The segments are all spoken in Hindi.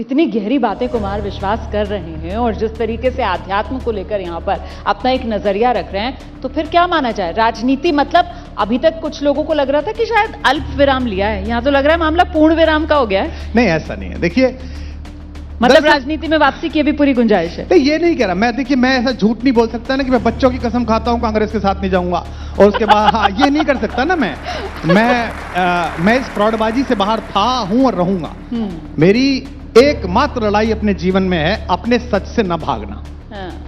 इतनी गहरी बातें कुमार विश्वास कर रहे हैं और जिस तरीके से आध्यात्म को लेकर यहाँ पर अपना एक नजरिया रख रहे हैं, तो फिर क्या माना जाए? राजनीति मतलब अभी तक कुछ लोगों को लग रहा था कि शायद अल्प विराम लिया है, यहाँ तो लग रहा है मामला पूर्ण विराम का हो गया है। नहीं, ऐसा नहीं है। देखिए, मतलब राजनीति में वापसी की भी पूरी गुंजाइश है। नहीं, ये नहीं कह रहा मैं। देखिए, मैं ऐसा झूठ नहीं बोल सकता ना कि मैं बच्चों की कसम खाता हूं कांग्रेस के साथ नहीं जाऊंगा और उसके बाद हाँ, ये नहीं कर सकता ना मैं इस फ्रॉडबाजी से बाहर था, हूं और रहूंगा। मेरी एकमात्र लड़ाई अपने जीवन में है अपने सच से न भागना।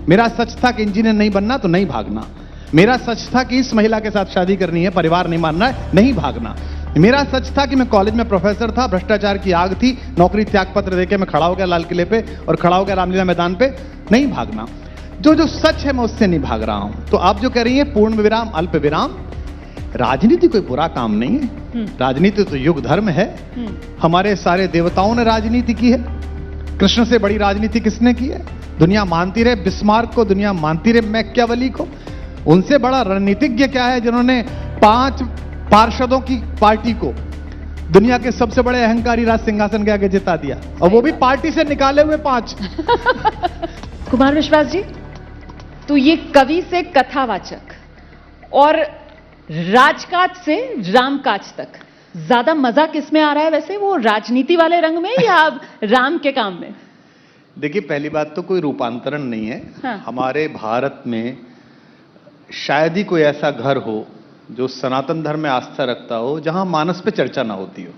मेरा सच था कि इंजीनियर नहीं बनना तो नहीं भागना। मेरा सच था कि इस महिला के साथ शादी करनी है, परिवार नहीं मानना है, नहीं भागना। मेरा सच था कि मैं कॉलेज में प्रोफेसर था, भ्रष्टाचार की आग थी, नौकरी त्याग पत्र देके मैं खड़ा हो गया लाल किले पे और खड़ा हो गया रामलीला मैदान पे, नहीं भागना। जो सच है मैं उससे नहीं भाग रहा हूं। तो आप जो कह रही हैं पूर्ण विराम, अल्प विराम, राजनीति कोई बुरा काम नहीं है। राजनीति तो युग धर्म है। हमारे सारे देवताओं ने राजनीति की है। कृष्ण से बड़ी राजनीति किसने की है? दुनिया मानती रहे बिस्मार्क को, दुनिया मानती रहे मैकियावेली को। उनसे बड़ा रणनीतिज्ञ क्या है जिन्होंने 5 पार्षदों की पार्टी को दुनिया के सबसे बड़े अहंकारी राज सिंहासन के आगे जिता दिया, और वो भी पार्टी से निकाले हुए 5। कुमार विश्वास जी, तो ये कवि से कथावाचक और राजकाज से रामकाज तक ज्यादा मजा किस में आ रहा है वैसे? वो राजनीति वाले रंग में या राम के काम में? देखिए, पहली बात तो कोई रूपांतरण नहीं है। हाँ। हमारे भारत में शायद ही कोई ऐसा घर हो जो सनातन धर्म में आस्था रखता हो जहां मानस पे चर्चा ना होती हो।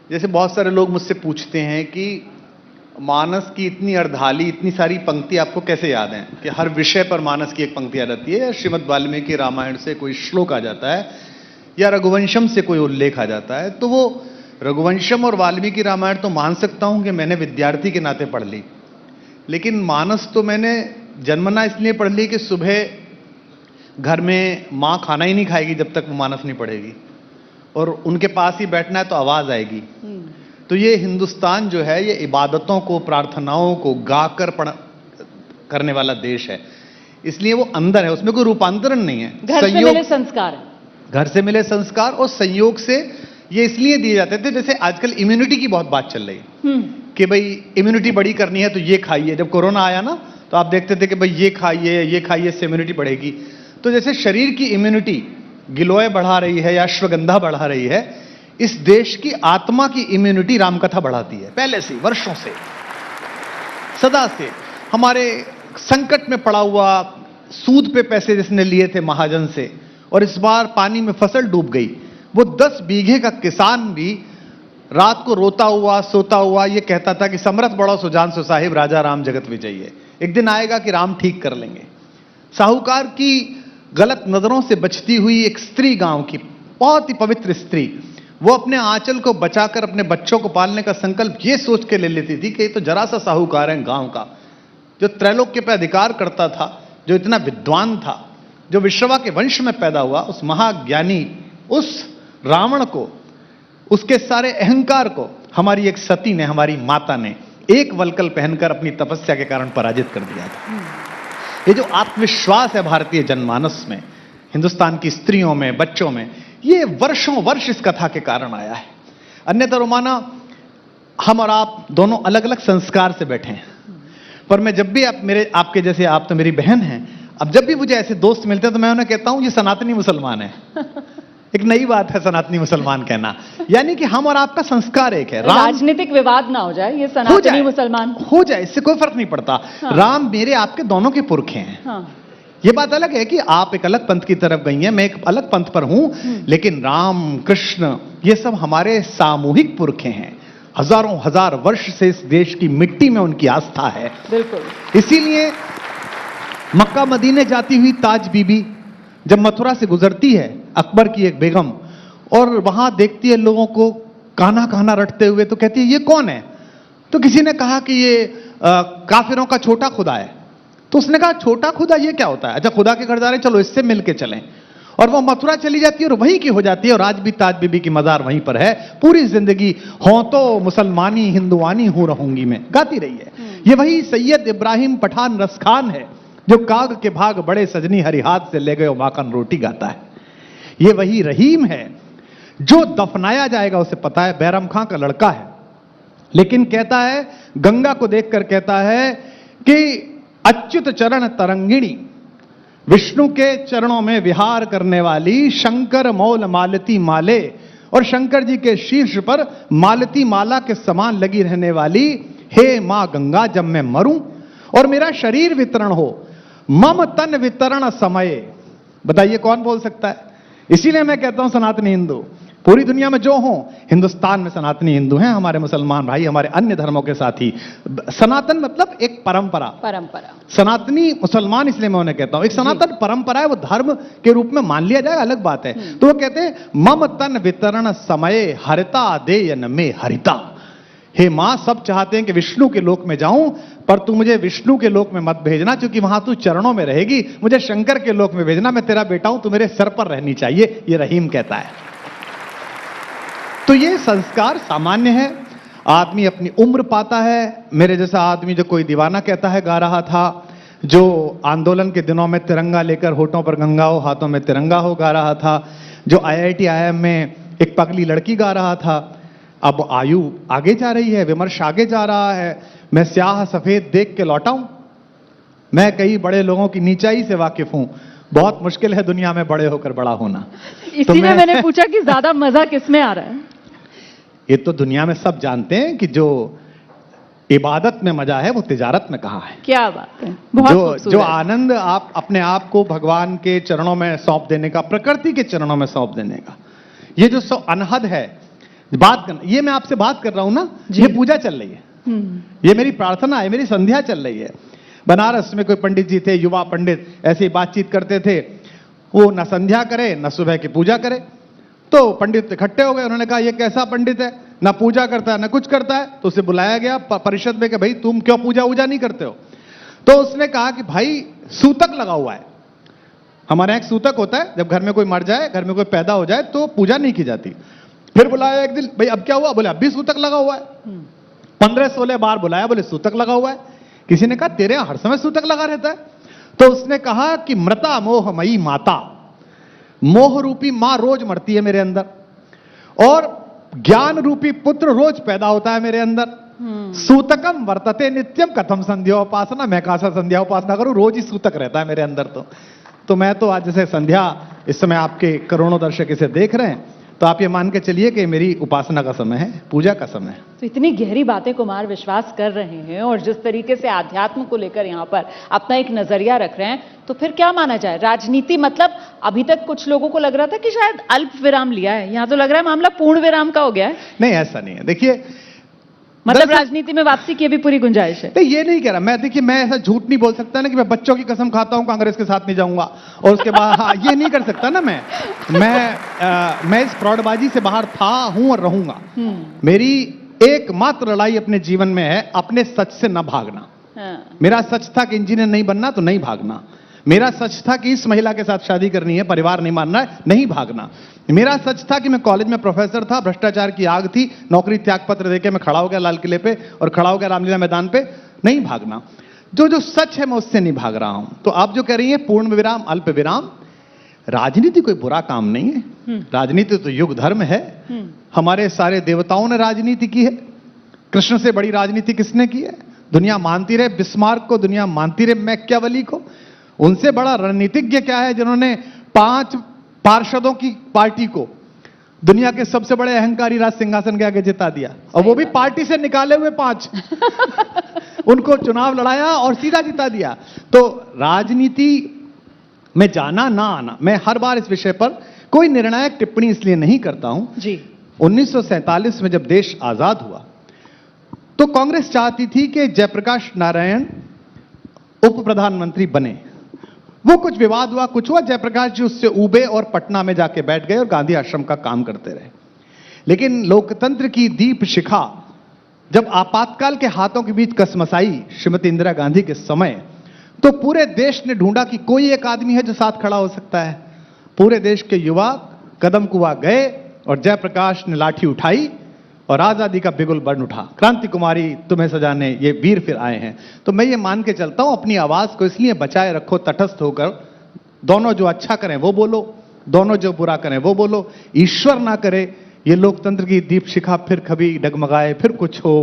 जैसे बहुत सारे लोग मुझसे पूछते हैं कि मानस की इतनी अर्धाली, इतनी सारी पंक्ति आपको कैसे याद हैं कि हर विषय पर मानस की एक पंक्ति याद आती है, या श्रीमद् वाल्मीकि रामायण से कोई श्लोक आ जाता है, या रघुवंशम से कोई उल्लेख आ जाता है। तो वो रघुवंशम और वाल्मीकि रामायण तो मान सकता हूं कि मैंने विद्यार्थी के नाते पढ़ ली, लेकिन मानस तो मैंने जन्मना इसलिए पढ़ ली कि सुबह घर में माँ खाना ही नहीं खाएगी जब तक वो मानस नहीं पढ़ेगी, और उनके पास ही बैठना है तो आवाज आएगी। तो ये हिंदुस्तान जो है ये इबादतों को, प्रार्थनाओं को गाकर करने वाला देश है, इसलिए वो अंदर है, उसमें कोई रूपांतरण नहीं है। घर से मिले संस्कार, घर से मिले संस्कार और संयोग से ये इसलिए दिए जाते थे। जैसे आजकल इम्यूनिटी की बहुत बात चल रही है कि भाई इम्यूनिटी बड़ी करनी है तो ये खाइए। जब कोरोना आया ना तो आप देखते थे कि भाई ये खाइए, ये खाइए, इससे इम्यूनिटी बढ़ेगी। तो जैसे शरीर की इम्यूनिटी गिलोय बढ़ा रही है या अश्वगंधा बढ़ा रही है, इस देश की आत्मा की इम्यूनिटी रामकथा बढ़ाती है। पहले से, वर्षों से, सदा से हमारे संकट में पड़ा हुआ, सूद पे पैसे जिसने लिए थे महाजन से और इस बार पानी में फसल डूब गई, वो 10 बीघे का किसान भी रात को रोता हुआ, सोता हुआ ये कहता था कि समरथ बड़ो सुजान सो साहिब, राजा राम जगत विजयी। एक दिन आएगा कि राम ठीक कर लेंगे। साहूकार की गलत नजरों से बचती हुई एक स्त्री, गांव की बहुत ही पवित्र स्त्री, वो अपने आंचल को बचाकर अपने बच्चों को पालने का संकल्प ये सोच के ले लेती थी कि ये तो जरा सा साहूकार है गांव का, जो त्रैलोक्य पे अधिकार करता था, जो इतना विद्वान था, जो विश्रवा के वंश में पैदा हुआ, उस महाज्ञानी, उस रावण को, उसके सारे अहंकार को हमारी एक सती ने, हमारी माता ने एक वलकल पहनकर अपनी तपस्या के कारण पराजित कर दिया था। ये जो आत्मविश्वास है भारतीय जनमानस में, हिंदुस्तान की स्त्रियों में, बच्चों में, ये वर्षों वर्ष इस कथा के कारण आया है। अन्यथा रोमाना, हम और आप दोनों अलग अलग संस्कार से बैठे हैं, पर मैं जब भी आपके जैसे, आप तो मेरी बहन हैं, अब जब भी मुझे ऐसे दोस्त मिलते हैं तो मैं उन्हें कहता हूं ये सनातनी मुसलमान है। एक नई बात है सनातनी मुसलमान कहना, यानी कि हम और आपका संस्कार एक है। राजनीतिक विवाद ना हो जाए, ये सनातनी मुसलमान हो जाए, इससे कोई फर्क नहीं पड़ता। हाँ। राम मेरे आपके दोनों के पुरख हैं। हाँ। ये बात अलग है कि आप एक अलग पंथ की तरफ गई हैं, मैं एक अलग पंथ पर हूं, लेकिन राम, कृष्ण, ये सब हमारे सामूहिक पुरखे हैं। हजारों हजार वर्ष से इस देश की मिट्टी में उनकी आस्था है। बिल्कुल। इसीलिए मक्का मदीने जाती हुई ताज बीबी जब मथुरा से गुजरती है, अकबर की एक बेगम, और वहां देखती है लोगों को कान्हा कान्हा रटते हुए, तो कहती है ये कौन है? तो किसी ने कहा कि ये काफिरों का छोटा खुदा है। तो उसने कहा छोटा खुदा ये क्या होता है? अच्छा, खुदा के घर जा रहे, चलो इससे मिलके चलें। और वो मथुरा चली जाती है और वहीं की हो जाती है, और आज भी ताज बीबी की मजार वहीं पर है। पूरी जिंदगी हों तो मुसलमानी हिंदुआनी हो रहूंगी मैं गाती रही है। ये वही सैयद इब्राहिम पठान रसखान है जो काग के भाग बड़े सजनी हरी हाथ से ले गए माखन रोटी गाता है। ये वही रहीम है जो दफनाया जाएगा उसे पता है, बैरम खां का लड़का है, लेकिन कहता है, गंगा को देखकर कहता है कि अच्युत चरण तरंगिणी, विष्णु के चरणों में विहार करने वाली, शंकर मौल मालती माले, और शंकर जी के शीर्ष पर मालती माला के समान लगी रहने वाली, हे मां गंगा, जब मैं मरूं और मेरा शरीर वितरण हो, मम तन वितरण समय। बताइए कौन बोल सकता है? इसीलिए मैं कहता हूं सनातनी हिंदू, पूरी दुनिया में जो हो, हिंदुस्तान में सनातनी हिंदू हैं, हमारे मुसलमान भाई, हमारे अन्य धर्मों के साथी। सनातन मतलब एक परंपरा, सनातनी मुसलमान, इसलिए मैं उन्हें कहता हूं एक सनातन परंपरा है, वो धर्म के रूप में मान लिया जाए, अलग बात है। तो वो कहते हैं, मम तन वितरण समय हरिता देयन में हरिता। हे मां, सब चाहते हैं कि विष्णु के लोक में जाऊं, पर तू मुझे विष्णु के लोक में मत भेजना, क्योंकि वहां तू चरणों में रहेगी, मुझे शंकर के लोक में भेजना, मैं तेरा बेटा हूं, तू मेरे सर पर रहनी चाहिए, ये रहीम कहता है। तो ये संस्कार सामान्य है, आदमी अपनी उम्र पाता है। मेरे जैसा आदमी जो कोई दीवाना कहता है गा रहा था, जो आंदोलन के दिनों में तिरंगा लेकर होठों पर गंगा हो हाथों में तिरंगा हो गा रहा था, जो IIT IIM में एक पगली लड़की गा रहा था। अब आयु आगे जा रही है, विमर्श आगे जा रहा है, मैं स्याह सफेद देख के लौटा हूं, मैं कई बड़े लोगों की नीचाई से वाकिफ हूं, बहुत मुश्किल है दुनिया में बड़े होकर बड़ा होना। इसीलिए मैंने पूछा कि ज्यादा मजा किसमें आ रहा है। ये तो दुनिया में सब जानते हैं कि जो इबादत में मजा है वो तिजारत में कहाँ है। क्या बात है, बहुत जो आनंद आप अपने आप को भगवान के चरणों में सौंप देने का, प्रकृति के चरणों में सौंप देने का, ये जो अनहद है बात करना, ये मैं आपसे बात कर रहा हूं ना, ये पूजा चल रही है, ये मेरी प्रार्थना है, मेरी संध्या चल रही है। बनारस में कोई पंडित जी थे, युवा पंडित, ऐसे ही बातचीत करते थे, वो न संध्या करे न सुबह की पूजा करे। तो पंडित इकट्ठे हो गए, उन्होंने कहा ये कैसा पंडित है, ना पूजा करता है ना कुछ करता है। तो उसे बुलाया गया परिषद में कि भाई तुम क्यों पूजा वूजा नहीं करते हो? तो उसने कहा कि भाई सूतक लगा हुआ है, हमारे यहाँ एक सूतक होता है, जब घर में कोई मर जाए, घर में कोई पैदा हो जाए तो पूजा नहीं की जाती। फिर बुलाया एक दिन, भाई अब क्या हुआ? बोले अब भी सूतक लगा हुआ है। 15-16 बार बुलाया, बोले सूतक लगा हुआ है। किसी ने कहा तेरे यहां हर समय सूतक लगा रहता है? तो उसने कहा कि मृता मोहमयी माता, मोह रूपी मां रोज मरती है मेरे अंदर, और ज्ञान रूपी पुत्र रोज पैदा होता है मेरे अंदर। सूतकम वर्तते नित्यम कथम संध्या उपासना, मैं कहां से संध्या उपासना करूं, रोज ही सूतक रहता है मेरे अंदर। तो मैं तो आज जैसे संध्या, इस समय आपके करोड़ों दर्शक इसे देख रहे हैं, तो आप ये मान के चलिए कि मेरी उपासना का समय है, पूजा का समय है। तो इतनी गहरी बातें कुमार विश्वास कर रहे हैं, और जिस तरीके से आध्यात्म को लेकर यहाँ पर अपना एक नजरिया रख रहे हैं, तो फिर क्या माना जाए? राजनीति मतलब अभी तक कुछ लोगों को लग रहा था कि शायद अल्प विराम लिया है, यहाँ तो लग रहा है मामला पूर्ण विराम का हो गया है। नहीं, ऐसा नहीं है। देखिए, मतलब राजनीति में वापसी की भी पूरी गुंजाइश है। ये नहीं कह रहा मैं, देखिए मैं ऐसा झूठ नहीं बोल सकता ना कि मैं बच्चों की कसम खाता हूं कांग्रेस के साथ नहीं जाऊंगा, और उसके बाद हाँ, ये नहीं कर सकता ना मैं इस फ्रॉडबाजी से बाहर था, हूं और रहूंगा। मेरी एकमात्र लड़ाई अपने जीवन में है अपने सच से न भागना। मेरा सच था कि इंजीनियर नहीं बनना, तो नहीं भागना। मेरा सच था कि इस महिला के साथ शादी करनी है, परिवार नहीं मानना है, नहीं भागना। मेरा सच था कि मैं कॉलेज में प्रोफेसर था, भ्रष्टाचार की आग थी, नौकरी त्याग पत्र देके मैं खड़ा हो गया लाल किले पे और खड़ा हो गया रामलीला मैदान पे, नहीं भागना। जो सच है मैं उससे नहीं भाग रहा हूं। तो आप जो कह रही हैं पूर्ण विराम अल्प विराम, राजनीति कोई बुरा काम नहीं है, राजनीति तो युग धर्म है। हमारे सारे देवताओं ने राजनीति की है, कृष्ण से बड़ी राजनीति किसने की है? दुनिया मानती रहे बिस्मार्क को, दुनिया मानती रहे मैकियावेली को, उनसे बड़ा रणनीतिज्ञ क्या है जिन्होंने 5 पार्षदों की पार्टी को दुनिया के सबसे बड़े अहंकारी राज सिंहासन के आगे जिता दिया, और वो भी पार्टी से निकाले हुए 5 उनको चुनाव लड़ाया और सीधा जिता दिया। तो राजनीति में जाना ना आना, मैं हर बार इस विषय पर कोई निर्णायक टिप्पणी इसलिए नहीं करता हूं जी। 1947 में जब देश आजाद हुआ तो कांग्रेस चाहती थी कि जयप्रकाश नारायण उप प्रधानमंत्री बने। वो कुछ विवाद हुआ, कुछ हुआ, जयप्रकाश जी उससे उबे और पटना में जाके बैठ गए और गांधी आश्रम का काम करते रहे। लेकिन लोकतंत्र की दीप शिखा जब आपातकाल के हाथों के बीच कसमसाई श्रीमती इंदिरा गांधी के समय, तो पूरे देश ने ढूंढा कि कोई एक आदमी है जो साथ खड़ा हो सकता है। पूरे देश के युवा कदम कुआ गए और जयप्रकाश ने लाठी उठाई और आजादी का बिगुल बन उठा। क्रांति कुमारी तुम्हें सजाने ये वीर फिर आए हैं। तो मैं ये मान के चलता हूं अपनी आवाज को इसलिए बचाए रखो तटस्थ होकर, दोनों जो अच्छा करें वो बोलो, दोनों जो बुरा करें वो बोलो, ईश्वर ना करे ये लोकतंत्र की दीप शिखा फिर कभी डगमगाए, फिर कुछ हो,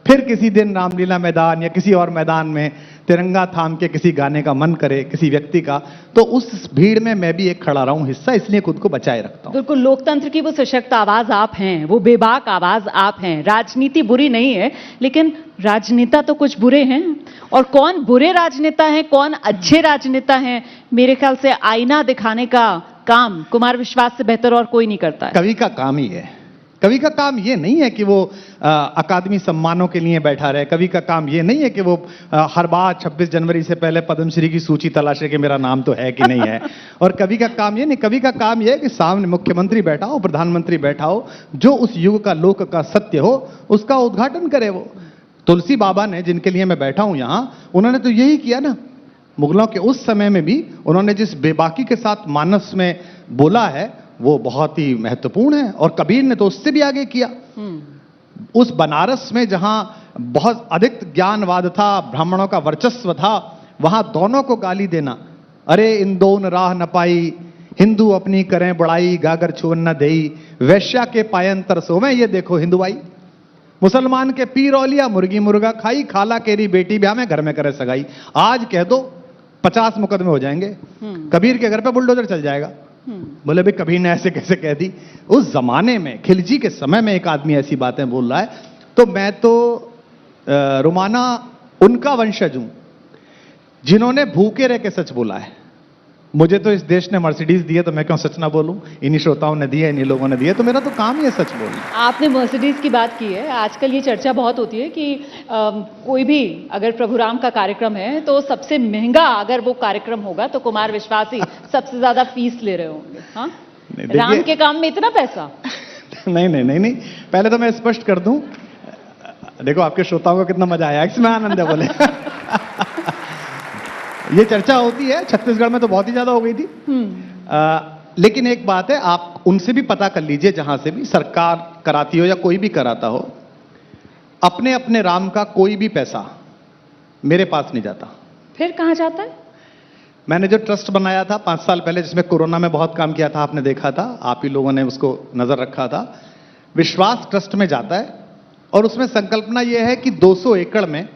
फिर किसी दिन रामलीला मैदान या किसी और मैदान में तिरंगा थाम के किसी गाने का मन करे किसी व्यक्ति का, तो उस भीड़ में मैं भी एक खड़ा रहा हूं हिस्सा, इसलिए खुद को बचाए रखता हूं। बिल्कुल, लोकतंत्र की वो सशक्त आवाज आप हैं, वो बेबाक आवाज आप हैं। राजनीति बुरी नहीं है, लेकिन राजनेता तो कुछ बुरे हैं, और कौन बुरे राजनेता हैं, कौन अच्छे राजनेता हैं, मेरे ख्याल से आईना दिखाने का काम कुमार विश्वास से बेहतर और कोई नहीं करता है। कवि का काम ही है। कवि का काम ये नहीं है कि वो अकादमी सम्मानों के लिए बैठा रहे। कवि का काम ये नहीं है कि वो हर बार 26 जनवरी से पहले पद्मश्री की सूची तलाशे कि मेरा नाम तो है कि नहीं है। और कवि का काम ये नहीं, कवि का काम ये है कि सामने मुख्यमंत्री बैठा हो, प्रधानमंत्री बैठा हो, जो उस युग का लोक का सत्य हो उसका उद्घाटन करे। वो तुलसी बाबा ने, जिनके लिए मैं बैठा हूं यहां, उन्होंने तो यही किया ना। मुगलों के उस समय में भी उन्होंने जिस बेबाकी के साथ मानस में बोला है वो बहुत ही महत्वपूर्ण है, और कबीर ने तो उससे भी आगे किया। उस बनारस में जहां बहुत अधिक ज्ञानवाद था, ब्राह्मणों का वर्चस्व था, वहां दोनों को गाली देना, अरे इन दोन राह न पाई, हिंदू अपनी करें बड़ाई, गागर छुअन न देई, वैश्या के पायन तरसो में, ये देखो हिंदुआई, मुसलमान के पीर औलिया मुर्गी मुर्गा खाई, खाला केरी बेटी ब्याह में घर में करे सगाई। आज कह दो 50 मुकदमे हो जाएंगे, कबीर के घर पे बुलडोजर चल जाएगा। बोले भाई कबीर ने ऐसे कैसे कह दी? उस जमाने में, खिलजी के समय में एक आदमी ऐसी बातें बोल रहा है, तो मैं तो रुमाना उनका वंशज हूं जिन्होंने भूखे रह के सच बोला है। मुझे तो इस देश ने मर्सिडीज दी है, तो मैं क्यों सच ना बोलूं? इन्हीं श्रोताओं ने दी है, इन्हीं लोगों ने दी है, तो मेरा तो काम ही है सच बोलना। आपने मर्सिडीज की बात की है। आजकल ये चर्चा बहुत होती है कि कोई भी अगर प्रभु राम का कार्यक्रम है तो सबसे महंगा अगर वो कार्यक्रम होगा तो कुमार विश्वास ही सबसे ज्यादा फीस ले रहे होंगे। हाँ, राम के काम में इतना पैसा? नहीं, पहले तो मैं स्पष्ट कर दूं, देखो आपके श्रोताओं को कितना मजा आया, इसमें आनंद है बोले। ये चर्चा होती है, छत्तीसगढ़ में तो बहुत ही ज्यादा हो गई थी। लेकिन एक बात है, आप उनसे भी पता कर लीजिए, जहां से भी सरकार कराती हो या कोई भी कराता हो, अपने अपने राम का कोई भी पैसा मेरे पास नहीं जाता। फिर कहां जाता है? मैंने जो ट्रस्ट बनाया था 5 साल पहले, जिसमें कोरोना में बहुत काम किया था, आपने देखा था, आप ही लोगों ने उसको नजर रखा था, विश्वास ट्रस्ट में जाता है। और उसमें संकल्पना यह है कि 200 एकड़ में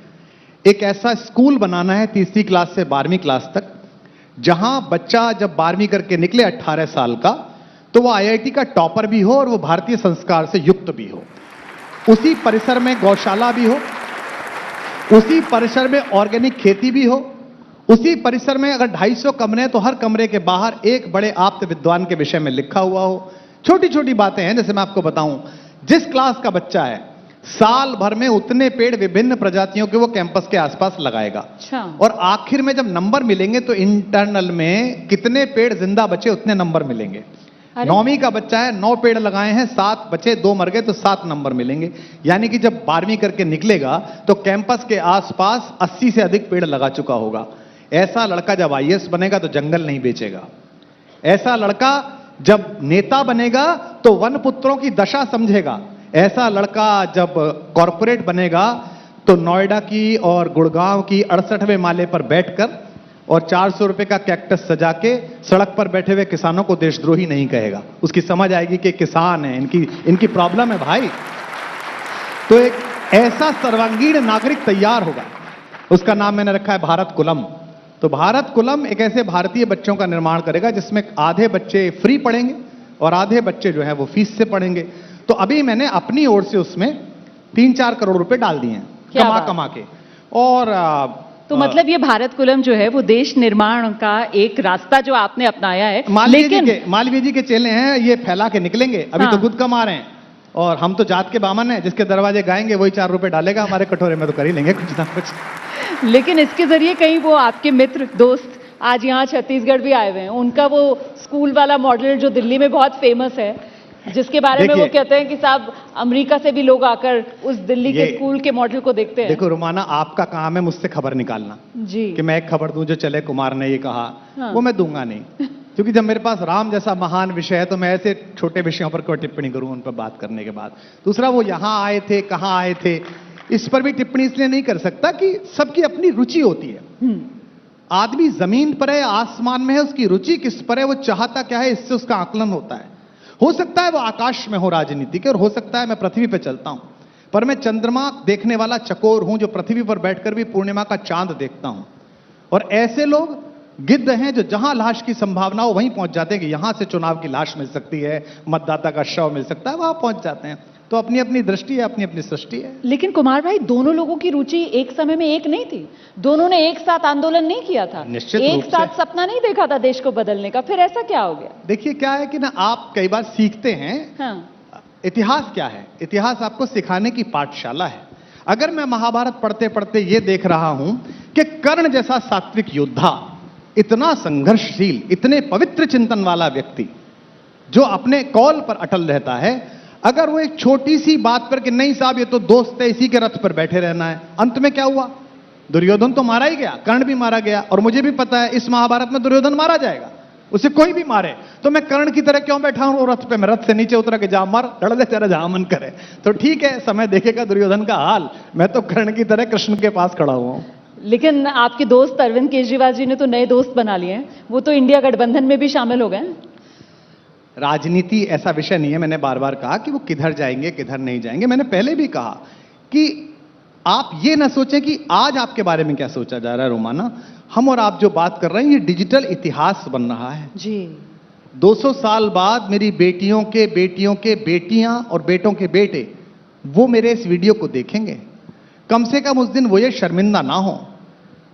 एक ऐसा स्कूल बनाना है 3री क्लास से 12वीं क्लास तक, जहां बच्चा जब 12वीं करके निकले 18 साल का, तो वो IIT का टॉपर भी हो और वो भारतीय संस्कार से युक्त भी हो। उसी परिसर में गौशाला भी हो, उसी परिसर में ऑर्गेनिक खेती भी हो, उसी परिसर में अगर 250 कमरे हैं तो हर कमरे के बाहर एक बड़े आप्त विद्वान के विषय में लिखा हुआ हो। छोटी छोटी बातें हैं, जैसे मैं आपको बताऊं, जिस क्लास का बच्चा है साल भर में उतने पेड़ विभिन्न प्रजातियों के वो कैंपस के आसपास लगाएगा। अच्छा। और आखिर में जब नंबर मिलेंगे तो इंटरनल में कितने पेड़ जिंदा बचे उतने नंबर मिलेंगे। 9वीं का बच्चा है, 9 पेड़ लगाए हैं, 7 बचे, 2 मर गए, तो 7 नंबर मिलेंगे। यानी कि जब 12वीं करके निकलेगा तो कैंपस के आसपास 80 से अधिक पेड़ लगा चुका होगा। ऐसा लड़का जब IAS बनेगा तो जंगल नहीं बेचेगा। ऐसा लड़का जब नेता बनेगा तो वन पुत्रों की दशा समझेगा। ऐसा लड़का जब कॉरपोरेट बनेगा तो नोएडा की और गुड़गांव की 68वें माले पर बैठकर और 400 रुपए का कैक्टस सजा के सड़क पर बैठे हुए किसानों को देशद्रोही नहीं कहेगा। उसकी समझ आएगी कि किसान है, इनकी प्रॉब्लम है भाई। तो एक ऐसा सर्वांगीण नागरिक तैयार होगा, उसका नाम मैंने रखा है भारत कुलम। तो भारत कुलम एक ऐसे भारतीय बच्चों का निर्माण करेगा जिसमें आधे बच्चे फ्री पढ़ेंगे और आधे बच्चे जो है वो फीस से पढ़ेंगे। तो अभी मैंने अपनी ओर से उसमें 3-4 करोड़ रुपए डाल दिए हैं कमा के। और तो मतलब ये भारत कुलम जो है वो देश निर्माण का एक रास्ता जो आपने अपनाया है। मालवीय जी के चेले हैं, ये फैला के निकलेंगे। अभी तो खुद कमा रहे हैं और हम तो जात के बामन हैं, जिसके दरवाजे गाएंगे वही 4 रुपए डालेगा हमारे कटोरे में, तो कर ही लेंगे कुछ ना कुछ। लेकिन इसके जरिए कहीं वो आपके मित्र दोस्त आज यहाँ छत्तीसगढ़ भी आए हुए हैं, उनका वो स्कूल वाला मॉडल जो दिल्ली में बहुत फेमस है, जिसके बारे में वो कहते हैं कि साहब अमेरिका से भी लोग आकर उस दिल्ली के स्कूल के मॉडल को देखते हैं। देखो रुमाना, आपका काम है मुझसे खबर निकालना जी, कि मैं एक खबर दूं जो चले कुमार ने ये कहा। हाँ। वो मैं दूंगा नहीं, क्योंकि जब मेरे पास राम जैसा महान विषय है तो मैं ऐसे छोटे विषयों पर कोई टिप्पणी करूं उन पर बात करने के बाद। दूसरा, वो यहां आए थे, कहां आए थे, इस पर भी टिप्पणी इसलिए नहीं कर सकता कि सबकी अपनी रुचि होती है। आदमी जमीन पर है, आसमान में है, उसकी रुचि किस पर है, वो चाहता क्या है, इससे उसका आकलन होता है। हो सकता है वो आकाश में हो राजनीति के, और हो सकता है मैं पृथ्वी पे चलता हूं, पर मैं चंद्रमा देखने वाला चकोर हूं जो पृथ्वी पर बैठकर भी पूर्णिमा का चांद देखता हूं। और ऐसे लोग गिद्ध हैं जो जहां लाश की संभावना हो वहीं पहुंच जाते हैं कि यहां से चुनाव की लाश मिल सकती है, मतदाता का शव मिल सकता है, वहां पहुंच जाते हैं। तो अपनी अपनी दृष्टि है, अपनी अपनी सृष्टि है। लेकिन कुमार भाई, दोनों लोगों की रुचि एक समय में एक नहीं थी। दोनों ने एक साथ आंदोलन नहीं किया था, निश्चित एक रूप साथ से। सपना नहीं देखा था देश को बदलने का। फिर ऐसा क्या हो गया? देखिए क्या है कि ना, आप कई बार सीखते हैं। हाँ, इतिहास क्या है? इतिहास आपको सिखाने की पाठशाला है। अगर मैं महाभारत पढ़ते पढ़ते ये देख रहा हूं कि कर्ण जैसा सात्विक योद्धा, इतना संघर्षशील, इतने पवित्र चिंतन वाला व्यक्ति जो अपने कौल पर अटल रहता है, अगर वो एक छोटी सी बात पर कि नहीं साहब ये तो दोस्त है, इसी के रथ पर बैठे रहना है, अंत में क्या हुआ? दुर्योधन तो मारा ही गया, कर्ण भी मारा गया, और मुझे भी पता है इस महाभारत में दुर्योधन मारा जाएगा, उसे कोई भी मारे। तो मैं कर्ण की तरह क्यों बैठा हूं रथ पे? मैं रथ से नीचे उतरा के जा मार, लड़ ले तेरा जहां मन करे। तो ठीक है, समय देखेगा दुर्योधन का हाल। मैं तो कर्ण की तरह कृष्ण के पास खड़ा हुआ हूं। लेकिन आपके दोस्त अरविंद केजरीवाल जी ने तो नए दोस्त बना लिए हैं, वो तो इंडिया गठबंधन में भी शामिल हो गए हैं। राजनीति ऐसा विषय नहीं है, मैंने बार बार कहा कि वो किधर जाएंगे किधर नहीं जाएंगे। मैंने पहले भी कहा कि आप ये ना सोचें कि आज आपके बारे में क्या सोचा जा रहा है रोमाना। हम और आप जो बात कर रहे हैं, ये डिजिटल इतिहास बन रहा है जी। 200 साल बाद मेरी बेटियों के बेटियां और बेटों के बेटे वो मेरे इस वीडियो को देखेंगे। कम से कम उस दिन वो ये शर्मिंदा ना हो।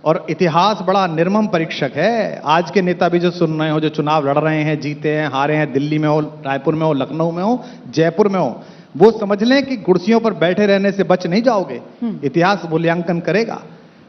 और इतिहास बड़ा निर्मम परीक्षक है। आज के नेता भी जो सुन रहे हो, जो चुनाव लड़ रहे हैं, जीते हैं, हारे हैं, दिल्ली में हो, रायपुर में हो, लखनऊ में हो, जयपुर में हो, वो समझ लें कि कुर्सियों पर बैठे रहने से बच नहीं जाओगे। इतिहास मूल्यांकन करेगा।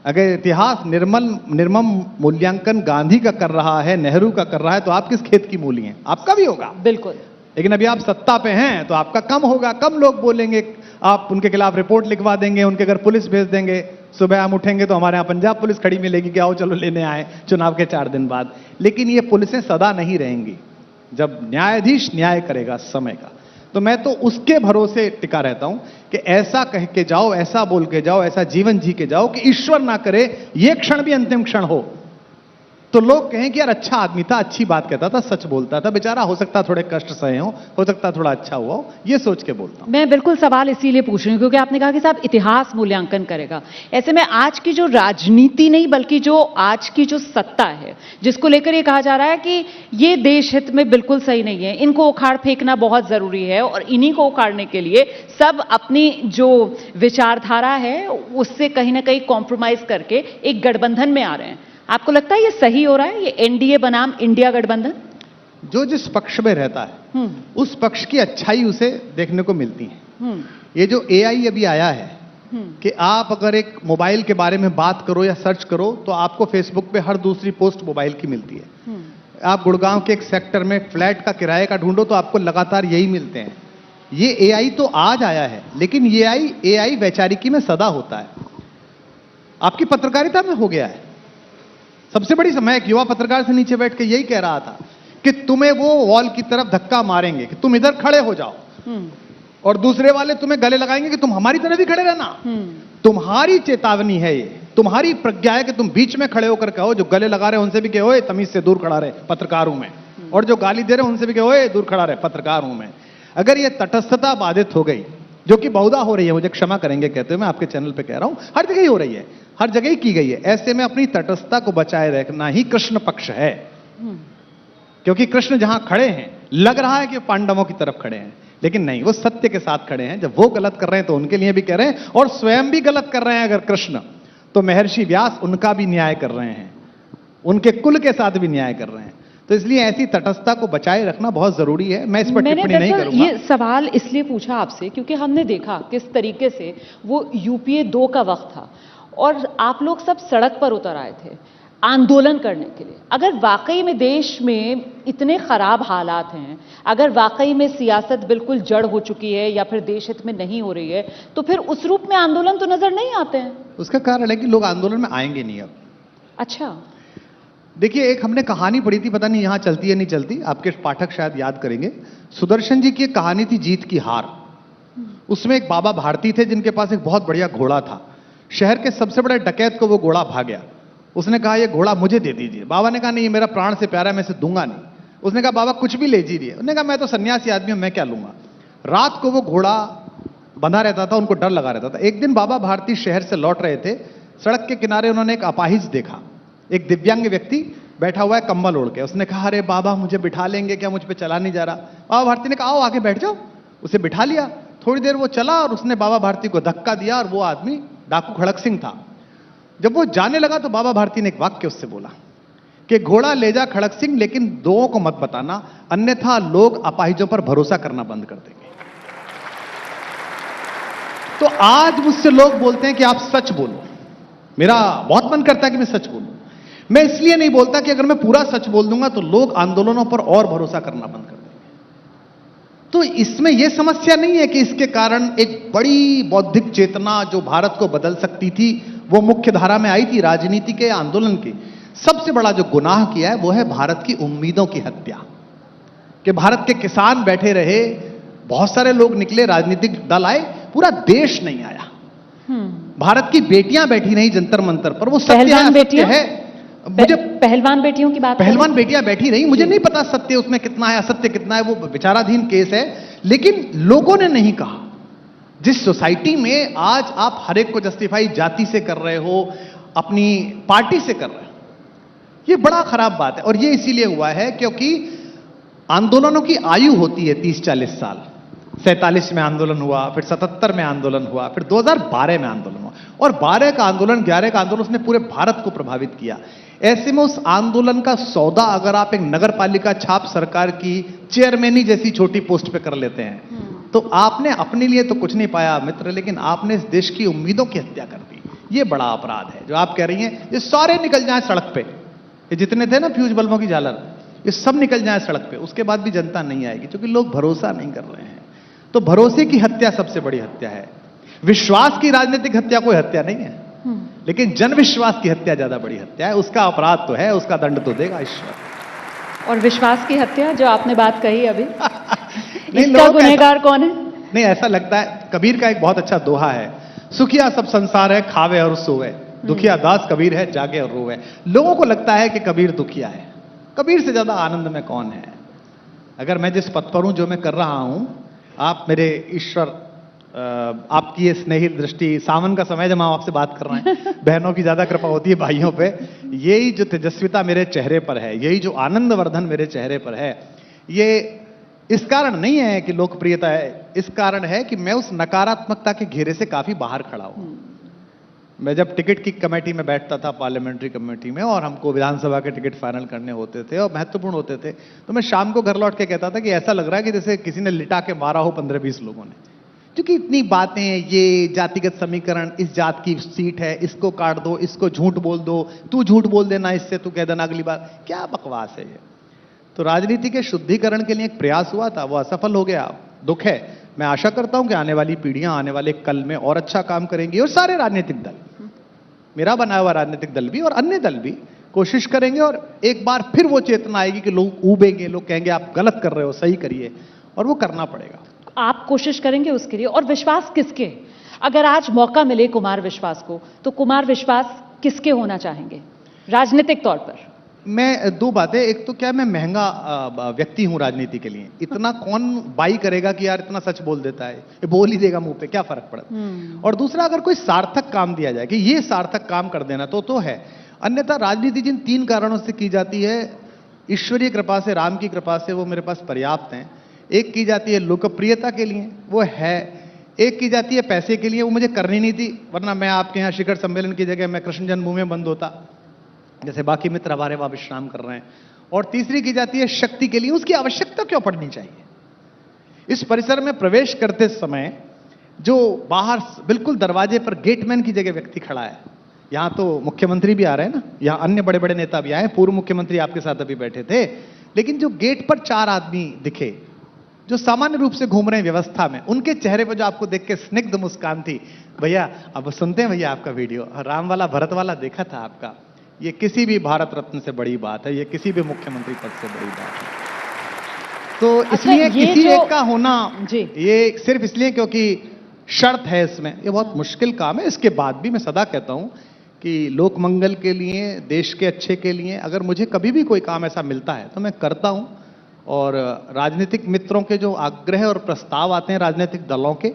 अगर इतिहास निर्मम मूल्यांकन गांधी का कर रहा है, नेहरू का कर रहा है, तो आप किस खेत की मूली हैं? आपका भी होगा बिल्कुल। लेकिन अभी आप सत्ता पे हैं तो आपका कम होगा, कम लोग बोलेंगे, आप उनके खिलाफ रिपोर्ट लिखवा देंगे, उनके घर पुलिस भेज देंगे। सुबह हम उठेंगे तो हमारे यहां पंजाब पुलिस खड़ी मिलेगी कि आओ चलो लेने आए चुनाव के 4 दिन बाद। लेकिन ये पुलिसें सदा नहीं रहेंगी, जब न्यायाधीश न्याय करेगा समय का। तो मैं तो उसके भरोसे टिका रहता हूं कि ऐसा कह के जाओ, ऐसा बोल के जाओ, ऐसा जीवन जी के जाओ कि ईश्वर ना करे ये क्षण भी अंतिम क्षण हो, तो लोग कहें कि यार अच्छा आदमी था, अच्छी बात कहता था, सच बोलता था, बेचारा हो सकता थोड़े कष्ट सहे हो सकता थोड़ा अच्छा हुआ हो, ये सोच के बोलता हूं। मैं बिल्कुल सवाल इसीलिए पूछ रही हूं क्योंकि आपने कहा कि साहब इतिहास मूल्यांकन करेगा। ऐसे में आज की जो राजनीति नहीं बल्कि जो आज की जो सत्ता है, जिसको लेकर ये कहा जा रहा है कि ये देश हित में बिल्कुल सही नहीं है, इनको उखाड़ फेंकना बहुत जरूरी है, और इन्हीं को उखाड़ने के लिए सब अपनी जो विचारधारा है उससे कहीं ना कहीं कॉम्प्रोमाइज करके एक गठबंधन में आ रहे हैं। आपको लगता है ये सही हो रहा है, ये एनडीए बनाम इंडिया गठबंधन? जो जिस पक्ष में रहता है उस पक्ष की अच्छाई उसे देखने को मिलती है। ये जो एआई अभी आया है कि आप अगर एक मोबाइल के बारे में बात करो या सर्च करो तो आपको फेसबुक पे हर दूसरी पोस्ट मोबाइल की मिलती है। आप गुड़गांव के एक सेक्टर में फ्लैट का किराए का ढूंढो तो आपको लगातार यही मिलते हैं। ये एआई तो आज आया है, लेकिन ये एआई वैचारिकी में सदा होता है, आपकी पत्रकारिता में हो गया है। सबसे बड़ी समय एक युवा पत्रकार से नीचे बैठ के यही कह रहा था कि तुम्हें वो वॉल की तरफ धक्का मारेंगे कि तुम इधर खड़े हो जाओ, और दूसरे वाले तुम्हें गले लगाएंगे कि तुम हमारी तरफ ही खड़े रहना। तुम्हारी चेतावनी है, ये तुम्हारी प्रज्ञा है कि तुम बीच में खड़े होकर कहो, जो गले लगा रहे उनसे भी कहो ओए तमीज से दूर खड़ा रहे, पत्रकार हूं मैं, और जो गाली दे रहे उनसे भी कहो ओए दूर खड़ा रहे, पत्रकार हूं मैं। अगर ये तटस्थता बाधित हो गई, जो कि बहुधा हो रही है, मुझे क्षमा करेंगे कहते हुए मैं आपके चैनल पे कह रहा हूं, हर जगह ही हो रही है, हर जगह ही की गई है, ऐसे में अपनी तटस्थता को बचाए रखना ही कृष्ण पक्ष है। क्योंकि कृष्ण जहां खड़े हैं लग रहा है कि पांडवों की तरफ खड़े हैं, लेकिन नहीं, वो सत्य के साथ खड़े हैं। जब वो गलत कर रहे हैं तो उनके लिए भी कह रहे हैं, और स्वयं भी गलत कर रहे हैं अगर कृष्ण, तो महर्षि व्यास उनका भी न्याय कर रहे हैं, उनके कुल के साथ भी न्याय कर रहे हैं। तो इसलिए ऐसी तटस्थता को बचाए रखना बहुत जरूरी है। मैं इस पर टिप्पणी नहीं करूंगा। ये सवाल इसलिए पूछा आपसे क्योंकि हमने देखा किस तरीके से वो यूपीए 2 का वक्त था और आप लोग सब सड़क पर उतर आए थे आंदोलन करने के लिए। अगर वाकई में देश में इतने खराब हालात हैं, अगर वाकई में सियासत बिल्कुल जड़ हो चुकी है या फिर देश हित में नहीं हो रही है, तो फिर उस रूप में आंदोलन तो नजर नहीं आते हैं। उसका कारण है कि लोग आंदोलन में आएंगे नहीं अब। अच्छा, देखिए, एक हमने कहानी पढ़ी थी, पता नहीं यहां चलती है नहीं चलती, आपके पाठक शायद याद करेंगे। सुदर्शन जी की एक कहानी थी, जीत की हार। उसमें एक बाबा भारती थे जिनके पास एक बहुत बढ़िया घोड़ा था। शहर के सबसे बड़े डकैत को वो घोड़ा भा गया। उसने कहा ये घोड़ा मुझे दे दीजिए। बाबा ने कहा नहीं, ये मेरा प्राण से प्यारा है, मैं इसे दूंगा नहीं। उसने कहा बाबा कुछ भी ले लीजिए। उसने कहा मैं तो सन्यासी आदमी हूं, मैं क्या लूंगा। रात को वो घोड़ा बंधा रहता था, उनको डर लगा रहता था। एक दिन बाबा भारती शहर से लौट रहे थे, सड़क के किनारे उन्होंने एक अपाहिज देखा, एक दिव्यांग व्यक्ति बैठा हुआ है कंबल ओढ़ के। उसने कहा अरे बाबा मुझे बिठा लेंगे क्या, मुझ पे चला नहीं जा रहा। बाबा भारती ने कहा आओ आगे बैठ जाओ। उसे बिठा लिया। थोड़ी देर वो चला और उसने बाबा भारती को धक्का दिया और वो आदमी डाकू खड़क सिंह था। जब वो जाने लगा तो बाबा भारती ने एक वाक्य उससे बोला कि घोड़ा ले जा खड़क सिंह, लेकिन दोओं को मत बताना, अन्यथा लोग अपाहिजों पर भरोसा करना बंद कर देंगे। तो आज मुझसे लोग बोलते हैं कि आप सच बोलो। मेरा बहुत मन करता है कि मैं सच बोलूं। मैं इसलिए नहीं बोलता कि अगर मैं पूरा सच बोल दूंगा तो लोग आंदोलनों पर और भरोसा करना बंद कर देंगे। तो इसमें यह समस्या नहीं है कि इसके कारण एक बड़ी बौद्धिक चेतना जो भारत को बदल सकती थी वो मुख्य धारा में आई थी राजनीति के आंदोलन की। सबसे बड़ा जो गुनाह किया है वो है भारत की उम्मीदों की हत्या। कि भारत के किसान बैठे रहे, बहुत सारे लोग निकले, राजनीतिक दल आए, पूरा देश नहीं आया। भारत की बेटियां बैठी नहीं जंतर मंतर पर, वो सत्य है। मुझे पहलवान बेटियों की बात, पहलवान बेटियां बैठी रही, मुझे नहीं पता सत्य उसमें कितना है, असत्य कितना है, वो विचाराधीन केस है। लेकिन लोगों ने नहीं कहा। जिस सोसाइटी में आज आप हर एक को जस्टिफाई जाति से कर रहे हो, अपनी पार्टी से कर रहे हो, ये बड़ा खराब बात है। और ये इसीलिए हुआ है क्योंकि आंदोलनों की आयु होती है 30-40 साल। 47 में आंदोलन हुआ, फिर 77 में आंदोलन हुआ, फिर 2012 में आंदोलन हुआ, और 12 का आंदोलन, 11 का आंदोलन, उसने पूरे भारत को प्रभावित किया। ऐसे में उस आंदोलन का सौदा अगर आप एक नगर पालिका छाप सरकार की चेयरमैनी जैसी छोटी पोस्ट पे कर लेते हैं तो आपने अपने लिए तो कुछ नहीं पाया मित्र, लेकिन आपने इस देश की उम्मीदों की हत्या कर दी। ये बड़ा अपराध है। जो आप कह रही हैं ये सारे निकल जाएं सड़क पे, ये जितने थे ना फ्यूज बल्बों की झालर, ये सब निकल जाएं सड़क पे, उसके बाद भी जनता नहीं आएगी क्योंकि लोग भरोसा नहीं कर रहे हैं। तो भरोसे की हत्या सबसे बड़ी हत्या है। विश्वास की राजनीतिक हत्या कोई हत्या नहीं है, लेकिन जन विश्वास की हत्या ज्यादा बड़ी हत्या है। उसका अपराध तो है, उसका दंड तो देगा ईश्वर। और विश्वास की हत्या जो आपने बात कही अभी, इसका गुनहगार कौन है? नहीं, ऐसा लगता है, कबीर का एक बहुत अच्छा दोहा है, सुखिया सब संसार है, खावे और सोवे, दुखिया दास कबीर है, जागे और रोवे। लोगों को लगता है कि कबीर दुखिया है। कबीर से ज्यादा आनंद में कौन है? अगर मैं जिस पद पर हूं, जो मैं कर रहा हूं, आप मेरे ईश्वर, आपकी ये स्नेही दृष्टि, सावन का समय जब हम आपसे बात कर रहे हैं, बहनों की ज्यादा कृपा होती है भाइयों पे, यही जो तेजस्विता मेरे चेहरे पर है, यही जो आनंदवर्धन मेरे चेहरे पर है, ये इस कारण नहीं है कि लोकप्रियता है, इस कारण है कि मैं उस नकारात्मकता के घेरे से काफी बाहर खड़ा हूं। मैं जब टिकट की कमेटी में बैठता था, पार्लियामेंट्री कमेटी में, और हमको विधानसभा के टिकट फाइनल करने होते थे और महत्वपूर्ण होते थे, तो मैं शाम को घर लौट के कहता था कि ऐसा लग रहा है कि जैसे किसी ने लिटा के मारा हो 15-20 लोगों ने। क्योंकि इतनी बातें, ये जातिगत समीकरण, इस जात की सीट है, इसको काट दो, इसको झूठ बोल दो, तू झूठ बोल देना, इससे तू कह देना अगली बार, क्या बकवास है ये। तो राजनीति के शुद्धिकरण के लिए एक प्रयास हुआ था, वो असफल हो गया, दुख है। मैं आशा करता हूं कि आने वाली पीढ़ियां आने वाले कल में और अच्छा काम करेंगी, और सारे राजनीतिक दल, मेरा बनाया हुआ राजनीतिक दल भी और अन्य दल भी कोशिश करेंगे, और एक बार फिर वो चेतना आएगी कि लोग उबेंगे, लोग कहेंगे आप गलत कर रहे हो, सही करिए, और वो करना पड़ेगा। आप कोशिश करेंगे उसके लिए, और विश्वास किसके? अगर आज मौका मिले कुमार विश्वास को, तो कुमार विश्वास किसके होना चाहेंगे राजनीतिक तौर पर? मैं दो बातें, एक तो क्या मैं महंगा व्यक्ति हूं राजनीति के लिए, इतना कौन बाई करेगा कि यार इतना सच बोल देता है, ये बोल ही देगा मुंह पे, क्या फर्क पड़ता। और दूसरा, अगर कोई सार्थक काम दिया जाए कि ये सार्थक काम कर देना तो है। अन्यथा राजनीति जिन 3 कारणों से की जाती है, ईश्वरीय कृपा से, राम की कृपा से, वो मेरे पास पर्याप्त हैं। एक की जाती है लोकप्रियता के लिए, वो है। एक की जाती है पैसे के लिए, वो मुझे करनी नहीं थी, वरना मैं आपके यहाँ शिखर सम्मेलन की जगह मैं कृष्ण जन्मभूमि में बंद होता, जैसे बाकी मित्र हमारे वहां विश्राम कर रहे हैं। और तीसरी की जाती है शक्ति के लिए, उसकी आवश्यकता क्यों पड़नी चाहिए? इस परिसर में प्रवेश करते समय जो बाहर बिल्कुल दरवाजे पर गेटमैन की जगह व्यक्ति खड़ा है, यहां तो मुख्यमंत्री भी आ रहे हैं ना, यहां अन्य बड़े बड़े नेता भी आए, पूर्व मुख्यमंत्री आपके साथ अभी बैठे थे, लेकिन जो गेट पर 4 आदमी दिखे जो सामान्य रूप से घूम रहे हैं व्यवस्था में, उनके चेहरे पर जो आपको देख के स्निग्ध मुस्कान थी, भैया अब सुनते हैं भैया आपका वीडियो, राम वाला भरत वाला देखा था आपका, ये किसी भी भारत रत्न से बड़ी बात है, ये किसी भी मुख्यमंत्री पद से बड़ी बात है। तो इसलिए किसी एक का होना ये सिर्फ इसलिए क्योंकि शर्त है इसमें, ये बहुत मुश्किल काम है। इसके बाद भी मैं सदा कहता हूं कि लोक मंगल के लिए, देश के अच्छे के लिए, अगर मुझे कभी भी कोई काम ऐसा मिलता है तो मैं करता हूं, और राजनीतिक मित्रों के जो आग्रह और प्रस्ताव आते हैं राजनीतिक दलों के,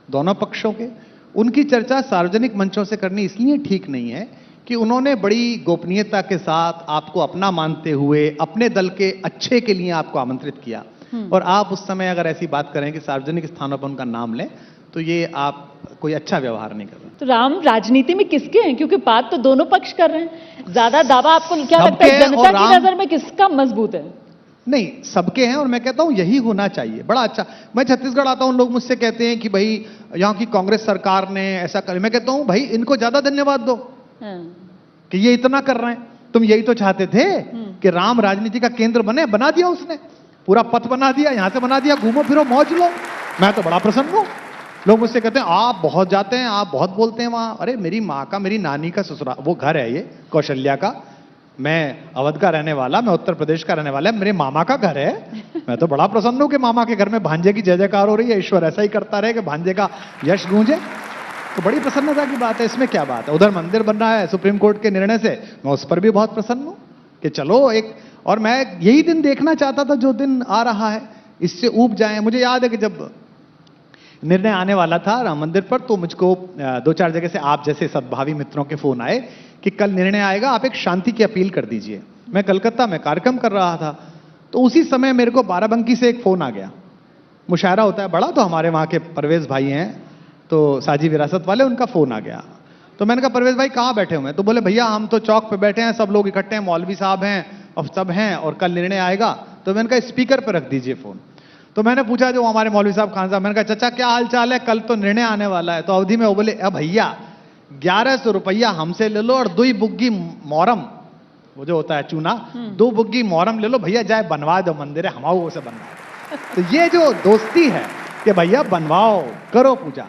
दोनों पक्षों के, उनकी चर्चा सार्वजनिक मंचों से करनी इसलिए ठीक नहीं है कि उन्होंने बड़ी गोपनीयता के साथ आपको अपना मानते हुए अपने दल के अच्छे के लिए आपको आमंत्रित किया, और आप उस समय अगर ऐसी बात करें कि सार्वजनिक स्थानों पर उनका नाम लें, तो ये आप कोई अच्छा व्यवहार नहीं कर रहे। तो राम, राजनीति में किसके हैं? क्योंकि बात तो दोनों पक्ष कर रहे हैं। ज्यादा दावा आपको क्या लगता है, जनता की नजर में किसका मजबूत है? नहीं, सबके हैं, और मैं कहता हूं यही होना चाहिए। बड़ा अच्छा, मैं छत्तीसगढ़ आता हूं, लोग मुझसे कहते हैं कि भाई यहां की कांग्रेस सरकार ने ऐसा कर, मैं कहता हूं भाई इनको ज्यादा धन्यवाद दो कि ये इतना कर रहे हैं। तुम यही तो चाहते थे कि राम राजनीति का केंद्र बने, बना दिया उसने, पूरा पथ बना दिया, यहां से बना दिया, घूमो फिरो मौज लो। मैं तो बड़ा प्रसन्न हूं। लोग मुझसे कहते हैं आप बहुत जाते हैं, आप बहुत बोलते हैं वहां। अरे मेरी माँ का, मेरी नानी का ससुराल, वो घर है ये कौशल्या का, मैं अवध का रहने वाला, मैं उत्तर प्रदेश का रहने वाला, मेरे मामा का घर है। मैं तो बड़ा प्रसन्न हूं कि मामा के घर में भांजे की जय जयकार हो रही है। ईश्वर ऐसा ही करता रहे कि भांजे का यश गूंजे, तो बड़ी प्रसन्नता की बात है। इसमें क्या बात है? उधर मंदिर बन रहा है सुप्रीम कोर्ट के निर्णय से, मैं उस पर भी बहुत प्रसन्न हूं कि चलो एक, और मैं यही दिन देखना चाहता था जो दिन आ रहा है, इससे ऊब जाए। मुझे याद है कि जब निर्णय आने वाला था राम मंदिर पर, तो मुझको 2-4 जगह से आप जैसे सद्भावी मित्रों के फोन आए कि कल निर्णय आएगा, आप एक शांति की अपील कर दीजिए। मैं कलकत्ता में कार्यक्रम कर रहा था, तो उसी समय मेरे को बाराबंकी से एक फोन आ गया। मुशायरा होता है बड़ा, तो हमारे वहां के परवेज भाई हैं, तो साझी विरासत वाले, उनका फोन आ गया। तो मैंने कहा परवेज भाई कहाँ बैठे हुए हैं? तो बोले भैया हम तो चौक पे बैठे हैं, सब लोग इकट्ठे हैं, मौलवी साहब हैं और सब हैं, और कल निर्णय आएगा। तो मैंने कहा स्पीकर पर रख दीजिए फोन। तो मैंने पूछा जो हमारे मौलवी साहब खान साहब, मैंने कहा चाचा क्या हाल चाल है, कल तो निर्णय आने वाला है। तो अवधि में वो बोले अब भैया 1100 रुपया हमसे ले लो और 2 बुग्गी मोरम, वो जो होता है चूना, 2 बुग्गी मोरम ले लो भैया, जाए बनवा दो मंदिर है, हमाओ उसे बनवा। तो ये जो दोस्ती है कि भैया बनवाओ, करो पूजा।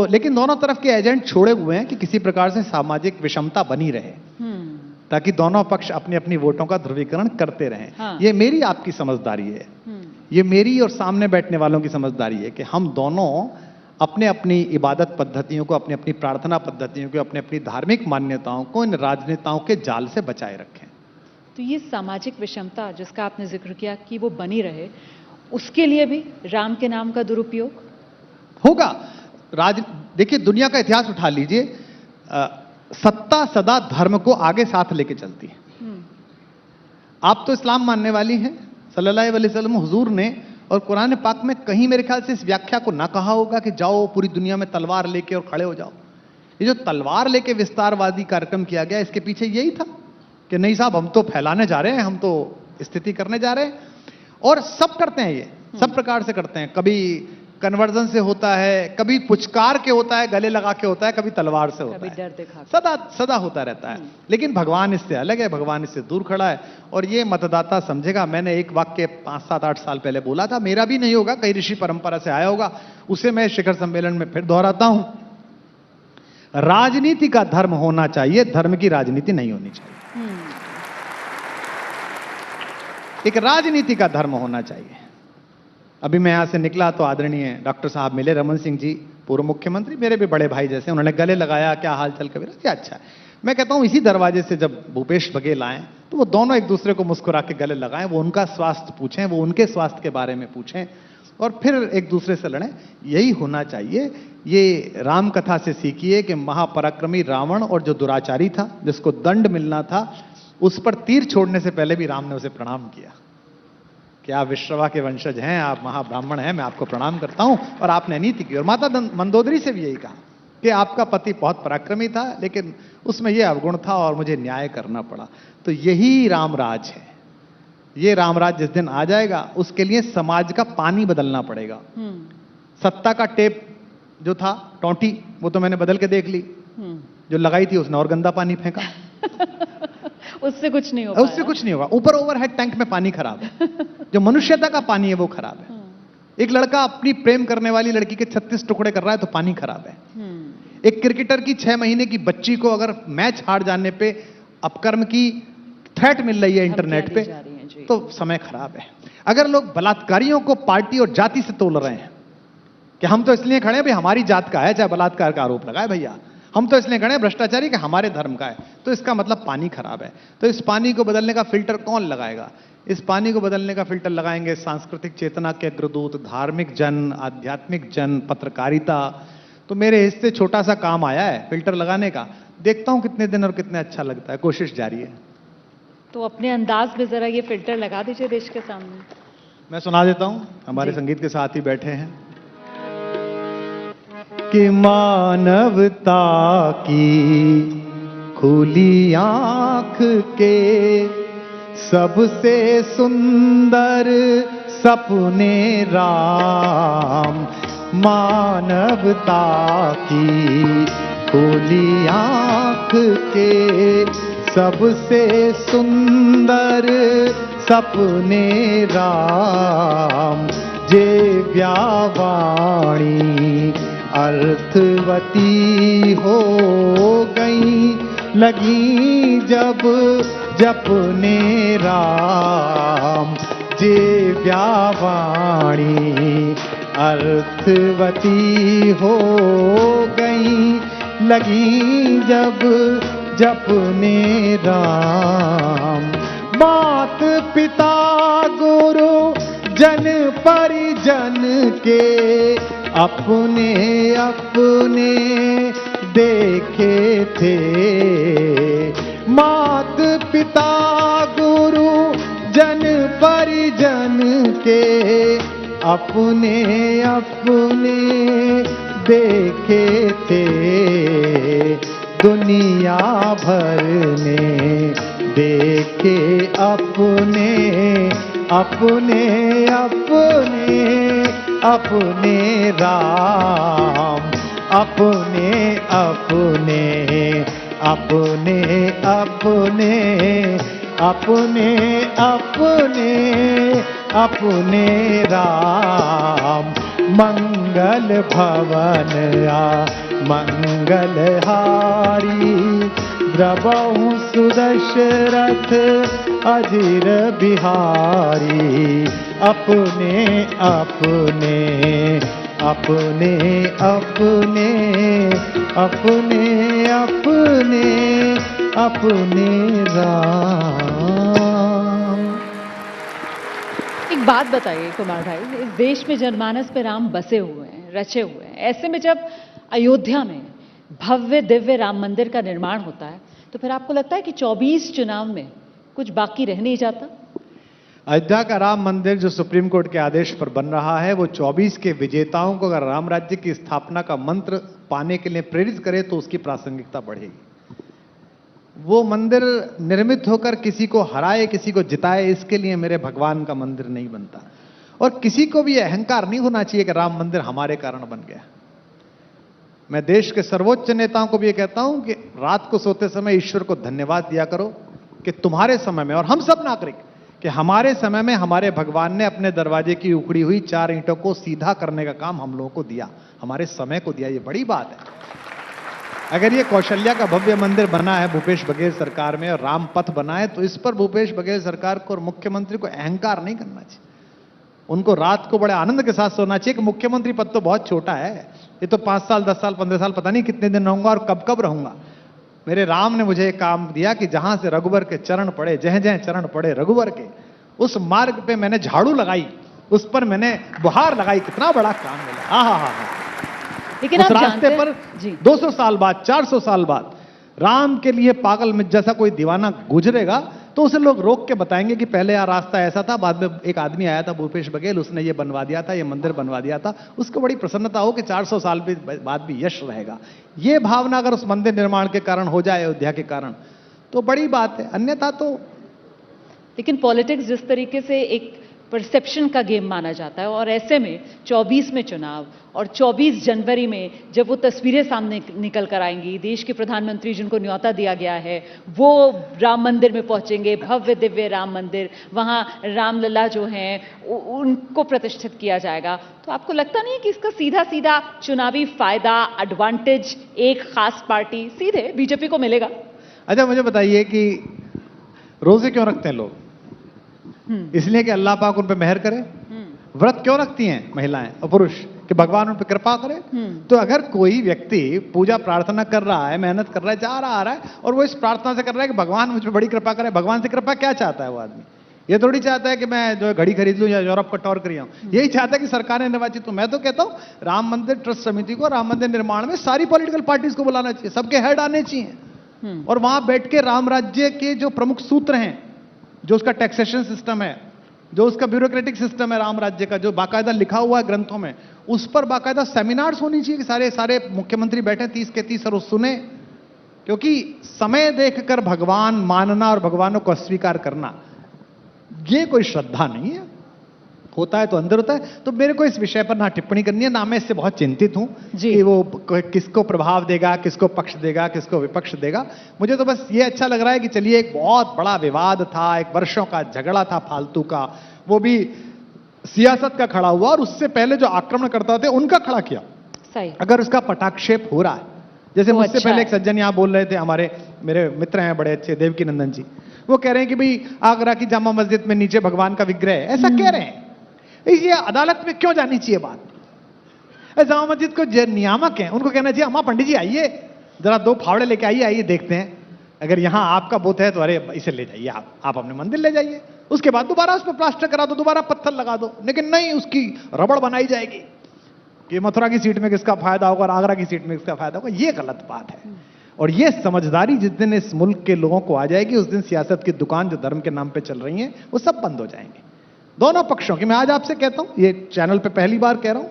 लेकिन दोनों तरफ के एजेंट छोड़े हुए हैं कि किसी प्रकार से सामाजिक विषमता बनी रहे, ताकि दोनों पक्ष अपनी अपनी वोटों का ध्रुवीकरण करते रहें। हाँ। ये मेरी आपकी समझदारी है, ये मेरी और सामने बैठने वालों की समझदारी है कि हम दोनों अपने अपनी इबादत पद्धतियों को, अपनी अपनी प्रार्थना पद्धतियों को, अपनी अपनी धार्मिक मान्यताओं को इन राजनेताओं के जाल से बचाए रखें। तो ये सामाजिक विषमता जिसका आपने जिक्र किया कि वो बनी रहे, उसके लिए भी राम के नाम का दुरुपयोग होगा। देखिए दुनिया का इतिहास उठा लीजिए, सत्ता सदा धर्म को आगे साथ लेके चलती है। आप तो इस्लाम मानने वाली हैं, सल्लल्लाहु अलैहि वसल्लम हुजूर ने और कुरान पाक में कहीं मेरे ख्याल से इस व्याख्या को ना कहा होगा कि जाओ पूरी दुनिया में तलवार लेके और खड़े हो जाओ। ये जो तलवार लेके विस्तारवादी कार्यक्रम किया गया, इसके पीछे यही था कि नहीं साहब हम तो फैलाने जा रहे हैं, हम तो स्थिति करने जा रहे हैं। और सब करते हैं, ये सब प्रकार से करते हैं। कभी कन्वर्जन से होता है, कभी पुचकार के होता है, गले लगा के होता है, कभी तलवार से होता कभी है, डर दिखा के। सदा सदा होता रहता है। लेकिन भगवान इससे अलग है, भगवान इससे दूर खड़ा है, और ये मतदाता समझेगा। मैंने एक वाक्य 5-7-8 साल पहले बोला था, मेरा भी नहीं होगा, कई ऋषि परंपरा से आया होगा, उसे मैं शिखर सम्मेलन में फिर दोहराता हूं। राजनीति का धर्म होना चाहिए, धर्म की राजनीति नहीं होनी चाहिए। एक राजनीति का धर्म होना चाहिए। अभी मैं यहां से निकला तो आदरणीय डॉक्टर साहब मिले, रमन सिंह जी पूर्व मुख्यमंत्री, मेरे भी बड़े भाई जैसे, उन्होंने गले लगाया, क्या हाल चाल कबीरा जी, अच्छा है। मैं कहता हूं इसी दरवाजे से जब भूपेश बघेल आए तो वो दोनों एक दूसरे को मुस्कुरा के गले लगाएं, वो उनका स्वास्थ्य पूछें, वो उनके स्वास्थ्य के बारे में पूछें, और फिर एक दूसरे से लड़ें। यही होना चाहिए। ये राम कथा से सीखिए कि महापराक्रमी रावण और जो दुराचारी था, जिसको दंड मिलना था, उस पर तीर छोड़ने से पहले भी राम ने उसे प्रणाम किया कि आप विश्रवा के वंशज हैं, आप महाब्राह्मण हैं, मैं आपको प्रणाम करता हूं। और आपने नीति की। और माता मंदोदरी से भी यही कहा कि आपका पति बहुत पराक्रमी था, लेकिन उसमें यह अवगुण था और मुझे न्याय करना पड़ा। तो यही रामराज है। ये रामराज जिस दिन आ जाएगा, उसके लिए समाज का पानी बदलना पड़ेगा। सत्ता का टेप जो था, टोंटी, वो तो मैंने बदल के देख ली। जो लगाई थी उसने और गंदा पानी फेंका। उससे कुछ नहीं होगा, उससे कुछ नहीं होगा। ऊपर ओवरहेड टैंक में पानी खराब है, जो मनुष्यता का पानी है वो खराब है। एक लड़का अपनी प्रेम करने वाली लड़की के 36 टुकड़े कर रहा है तो पानी खराब है। एक क्रिकेटर की 6 महीने की बच्ची को अगर मैच हार जाने पे अपकर्म की थ्रेट मिल रही है इंटरनेट पे, तो समय खराब है। अगर लोग बलात्कारियों को पार्टी और जाति से तोल रहे हैं कि हम तो इसलिए खड़े हैं भाई हमारी जात का है, चाहे बलात्कार का आरोप लगाए भैया, हम तो इसलिए खड़े हैं भ्रष्टाचारी कि हमारे धर्म का है, तो इसका मतलब पानी खराब है। तो इस पानी को बदलने का फिल्टर कौन लगाएगा? इस पानी को बदलने का फिल्टर लगाएंगे सांस्कृतिक चेतना के अग्रदूत, धार्मिक जन, आध्यात्मिक जन, पत्रकारिता। तो मेरे हिस्से छोटा सा काम आया है फिल्टर लगाने का। देखता हूं कितने दिन और कितने अच्छा लगता है, कोशिश जारी है। तो अपने अंदाज में जरा ये फिल्टर लगा दीजिए देश के सामने। मैं सुना देता हूं, हमारे जी। संगीत के साथ ही बैठे हैं कि मानवता की खुली आंख के सबसे सुंदर सपने राम, मानवता की खुली आंख के सबसे सुंदर सपने राम, जे व्यावाणी अर्थवती हो गई लगी जब जपने राम, जे व्यावाणी अर्थवती हो गई लगी जब जपने राम, मात पिता गुरु जन परिजन के अपने अपने देखे थे, मात पिता गुरु जन परिजन के अपने अपने देखे थे, दुनिया भर ने देखे अपने अपने अपने अपने राम, अपने अपने अपने अपने अपने अपने अपने राम, मंगल भवन आ मंगल हारी, द्रवहु सुदशरथ अजिर बिहारी, अपने अपने अपने अपने अपने अपने अपने राम। एक बात बताइए कुमार भाई, इस देश में जनमानस पे राम बसे हुए हैं, रचे हुए हैं। ऐसे में जब अयोध्या में भव्य दिव्य राम मंदिर का निर्माण होता है तो फिर आपको लगता है कि 24 चुनाव में कुछ बाकी रह नहीं जाता? अयोध्या का राम मंदिर जो सुप्रीम कोर्ट के आदेश पर बन रहा है, वो 24 के विजेताओं को अगर राम राज्य की स्थापना का मंत्र पाने के लिए प्रेरित करे तो उसकी प्रासंगिकता बढ़ेगी। वो मंदिर निर्मित होकर किसी को हराए किसी को जिताए, इसके लिए मेरे भगवान का मंदिर नहीं बनता। और किसी को भी अहंकार नहीं होना चाहिए कि राम मंदिर हमारे कारण बन गया। मैं देश के सर्वोच्च नेताओं को भी ये कहता हूं कि रात को सोते समय ईश्वर को धन्यवाद दिया करो कि तुम्हारे समय में, और हम सब नागरिक, कि हमारे समय में हमारे भगवान ने अपने दरवाजे की उखड़ी हुई 4 ईंटों को सीधा करने का काम हम लोगों को दिया, हमारे समय को दिया। ये बड़ी बात है। अगर ये कौशल्या का भव्य मंदिर बना है भूपेश बघेल सरकार में और राम पथ बना है, तो इस पर भूपेश बघेल सरकार को और मुख्यमंत्री को अहंकार नहीं करना चाहिए। उनको रात को बड़े आनंद के साथ सोना चाहिए कि मुख्यमंत्री पद तो बहुत छोटा है, ये तो 5 साल 10 साल 15 साल पता नहीं कितने दिन रहूंगा और कब कब रहूंगा। मेरे राम ने मुझे एक काम दिया कि जहां से रघुवर के चरण पड़े, जहां जहां चरण पड़े रघुवर के, उस मार्ग पे मैंने झाड़ू लगाई, उस पर मैंने बुहार लगाई। कितना बड़ा काम मिला। हा। लेकिन उस आप रास्ते जानते पर जी 200 साल बाद 400 साल बाद राम के लिए पागल में जैसा कोई दीवाना गुजरेगा तो उसे लोग रोक के बताएंगे कि पहले यह रास्ता ऐसा था, बाद में एक आदमी आया था भूपेश बघेल, उसने ये बनवा दिया था, ये मंदिर बनवा दिया था। उसको बड़ी प्रसन्नता हो कि 400 साल बाद भी यश रहेगा। ये भावना अगर उस मंदिर निर्माण के कारण हो जाए, अयोध्या के कारण, तो बड़ी बात है। अन्यथा तो लेकिन पॉलिटिक्स जिस तरीके से एक परसेप्शन का गेम माना जाता है, और ऐसे में 24 में चुनाव और 24 जनवरी में जब वो तस्वीरें सामने निकल कर आएंगी, देश के प्रधानमंत्री जिनको न्योता दिया गया है वो राम मंदिर में पहुंचेंगे, भव्य दिव्य राम मंदिर, वहां रामलला जो हैं उनको प्रतिष्ठित किया जाएगा, तो आपको लगता नहीं है कि इसका सीधा सीधा चुनावी फायदा, एडवांटेज एक खास पार्टी सीधे बीजेपी को मिलेगा? अच्छा मुझे बताइए कि रोजे क्यों रखते हैं लोग? इसलिए कि अल्लाह पाक उन पे मेहर करे। व्रत क्यों रखती हैं महिलाएं और पुरुष? कि भगवान उन पर कृपा करे। तो अगर कोई व्यक्ति पूजा प्रार्थना कर रहा है, मेहनत कर रहा है, जा रहा आ रहा है, और वो इस प्रार्थना से कर रहा है कि भगवान मुझ पर बड़ी कृपा करे, भगवान से कृपा क्या चाहता है वो आदमी? ये थोड़ी चाहता है कि मैं जो घड़ी खरीद लूं या यूरोप का टॉर करी आऊं। यही चाहता है कि सरकारें निर्वाचित हो। मैं तो कहता हूं राम मंदिर ट्रस्ट समिति को, राम मंदिर निर्माण में सारी पॉलिटिकल पार्टीज को बुलाना चाहिए, सबके हेड आने चाहिए, और वहां बैठ के राम राज्य के जो प्रमुख सूत्र हैं, जो उसका टैक्सेशन सिस्टम है, जो उसका ब्यूरोक्रेटिक सिस्टम है राम राज्य का, जो बाकायदा लिखा हुआ है ग्रंथों में, उस पर बाकायदा सेमिनार्स होनी चाहिए कि सारे सारे मुख्यमंत्री बैठे 30 के 30 और सुने। क्योंकि समय देखकर भगवान मानना और भगवानों को अस्वीकार करना ये कोई श्रद्धा नहीं है। होता है तो अंदर होता है। तो मेरे को इस विषय पर ना टिप्पणी करनी है, ना मैं इससे बहुत चिंतित हूं कि वो किसको प्रभाव देगा, किसको पक्ष देगा, किसको विपक्ष देगा। मुझे तो बस ये अच्छा लग रहा है कि चलिए एक बहुत बड़ा विवाद था, एक वर्षों का झगड़ा था फालतू का, वो भी सियासत का खड़ा हुआ और उससे पहले जो आक्रमणकर्ता थे उनका खड़ा किया। सही। अगर उसका पटाक्षेप हो रहा है, जैसे वो मुझसे अच्छा पहले है। एक सज्जन यहां बोल रहे थे, हमारे मेरे मित्र हैं बड़े अच्छे, देवकी नंदन जी, वो कह रहे हैं कि भाई आगरा की जामा मस्जिद में नीचे भगवान का विग्रह है, ऐसा कह रहे हैं। ये अदालत में क्यों जानी चाहिए बात? जामा मस्जिद को जो नियामक हैं उनको कहना चाहिए, अम्मा पंडित जी आइए जरा 2 फावड़े लेके आइए, आइए देखते हैं, अगर यहां आपका बुत है तो अरे इसे ले जाइए, आप अपने मंदिर ले जाइए, उसके बाद दोबारा उस पर प्लास्टर करा दो, दोबारा पत्थर लगा दो। लेकिन नहीं, उसकी रबड़ बनाई जाएगी कि मथुरा की सीट में किसका फायदा होगा और आगरा की सीट में किसका फायदा होगा। ये गलत बात है। और ये समझदारी जिस दिन इस मुल्क के लोगों को आ जाएगी, उस दिन सियासत की दुकान जो धर्म के नाम पे चल रही हैं वो सब बंद हो जाएंगे, दोनों पक्षों की। मैं आज आपसे कहता हूं, ये चैनल पे पहली बार कह रहा हूं,